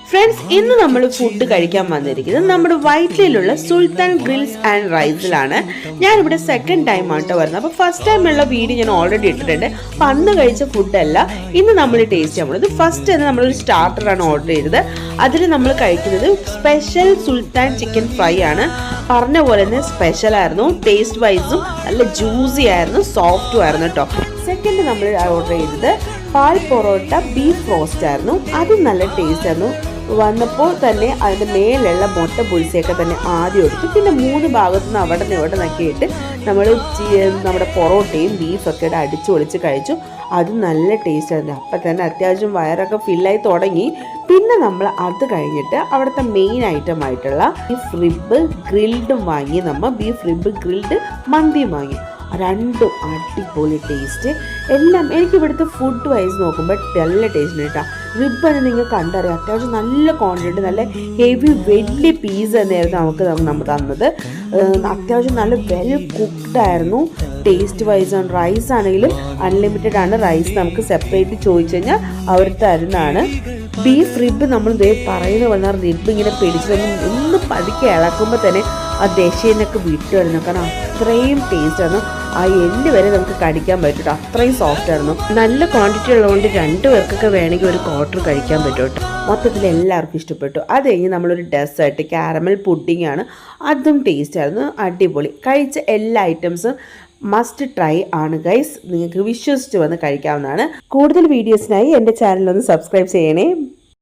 Friends, ഇന്ന് നമ്മൾ food കഴിക്കാൻ വന്നിരിക്കുന്നത് നമ്മുടെ വൈറ്റിലുള്ള സുൽത്താൻ ഗ്രിൽസ് ആൻഡ് റൈസിലാണ്. ഞാനിവിടെ സെക്കൻഡ് ടൈം ആട്ടോ വരുന്നത്. അപ്പോൾ ഫസ്റ്റ് ടൈമുള്ള വീഡിയോ ഞാൻ ഓൾറെഡി ഇട്ടിട്ടുണ്ട്. അപ്പം അന്ന് കഴിച്ച ഫുഡല്ല ഇന്ന് നമ്മൾ ടേസ്റ്റ് ചെയ്യാൻ പോകുന്നത്. ഫസ്റ്റ് തന്നെ നമ്മളൊരു സ്റ്റാർട്ടറാണ് ഓർഡർ ചെയ്തത്. അതിൽ നമ്മൾ കഴിക്കുന്നത് സ്പെഷ്യൽ സുൽത്താൻ ചിക്കൻ ഫ്രൈ ആണ്. പറഞ്ഞ പോലെ തന്നെ സ്പെഷ്യൽ ആയിരുന്നു. ടേസ്റ്റ് വൈസും നല്ല ജ്യൂസി ആയിരുന്നു, സോഫ്റ്റും ആയിരുന്നു കേട്ടോ. സെക്കൻഡ് നമ്മൾ ഓർഡർ ചെയ്തത് പാൽ പൊറോട്ട ബീഫ് റോസ്റ്റ് ആയിരുന്നു. അതും നല്ല ടേസ്റ്റ് ആയിരുന്നു. വന്നപ്പോൾ തന്നെ അതിൻ്റെ മേലുള്ള മുട്ട പുളിസയൊക്കെ തന്നെ ആദ്യം എടുത്തു. പിന്നെ 3 ഭാഗത്തു നിന്ന് അവിടെ നിന്ന് ഇവിടെ നിന്നൊക്കെയിട്ട് നമ്മൾ നമ്മുടെ പൊറോട്ടയും ബീഫൊക്കെ അടിച്ചു പൊളിച്ച് കഴിച്ചു. അതും നല്ല ടേസ്റ്റ് ആയിരുന്നു. അപ്പം തന്നെ അത്യാവശ്യം വയറൊക്കെ ഫില്ലായി തുടങ്ങി. പിന്നെ നമ്മൾ അത് കഴിഞ്ഞിട്ട് അവിടുത്തെ മെയിൻ ഐറ്റം ആയിട്ടുള്ള ബീഫ് റിബ് ഗ്രിൽഡും വാങ്ങി. നമ്മൾ ബീഫ് റിബ് ഗ്രിൽഡ് മന്തിയും വാങ്ങി. രണ്ടും അടിപൊളി ടേസ്റ്റ്. എല്ലാം എനിക്ക് ഇവിടുത്തെ ഫുഡ് വൈസ് നോക്കുമ്പോൾ നല്ല ടേസ്റ്റ് ഉണ്ട് കേട്ടോ. റിബ് തന്നെ നിങ്ങൾ കണ്ടറിയാം, അത്യാവശ്യം നല്ല ക്വാണ്ടിറ്റി, നല്ല ഹെവി വലിയ പീസ് തന്നെയായിരുന്നു നമുക്ക് തന്നത്. അത്യാവശ്യം നല്ല വെൽ കുക്ക്ഡ് ആയിരുന്നു. ടേസ്റ്റ് വൈസ് ആണ്. റൈസ് ആണെങ്കിലും അൺലിമിറ്റഡ് ആണ്. റൈസ് നമുക്ക് സെപ്പറേറ്റ് ചോദിച്ചു കഴിഞ്ഞാൽ അവർ തരുന്നതാണ്. ബീഫ് റിബ് നമ്മൾ പറയുന്ന പോലെ റിബ് ഇങ്ങനെ പിടിച്ച് ഒന്ന് പതുക്കെ ഇളക്കുമ്പോൾ തന്നെ ആ ദശയിന്നൊക്കെ വിട്ടു വരുന്നു. കാരണം അത്രയും ടേസ്റ്റ് ആയിരുന്നു. ആ എല്ല് വരെ നമുക്ക് കടിക്കാൻ പറ്റും. അത്രയും സോഫ്റ്റ് ആയിരുന്നു. നല്ല ക്വാണ്ടിറ്റി ഉള്ളതുകൊണ്ട് 2 പേർക്കൊക്കെ വേണമെങ്കിൽ ഒരു ക്വാർട്ടർ കഴിക്കാൻ പറ്റും കേട്ടോ. മൊത്തത്തിൽ എല്ലാവർക്കും ഇഷ്ടപ്പെട്ടു. അത് കഴിഞ്ഞ് നമ്മളൊരു ഡെസേർട്ട് കാരമൽ പുഡിംഗ് ആണ്. അതും ടേസ്റ്റ് ആയിരുന്നു, അടിപൊളി. കഴിച്ച എല്ലാ ഐറ്റംസും മസ്റ്റ് ട്രൈ ആണ് ഗൈസ്. നിങ്ങൾക്ക് വിശ്വസിച്ച് വന്ന് കഴിക്കാവുന്നതാണ്. കൂടുതൽ വീഡിയോസിനായി എൻ്റെ ചാനലൊന്ന് സബ്സ്ക്രൈബ് ചെയ്യണേ.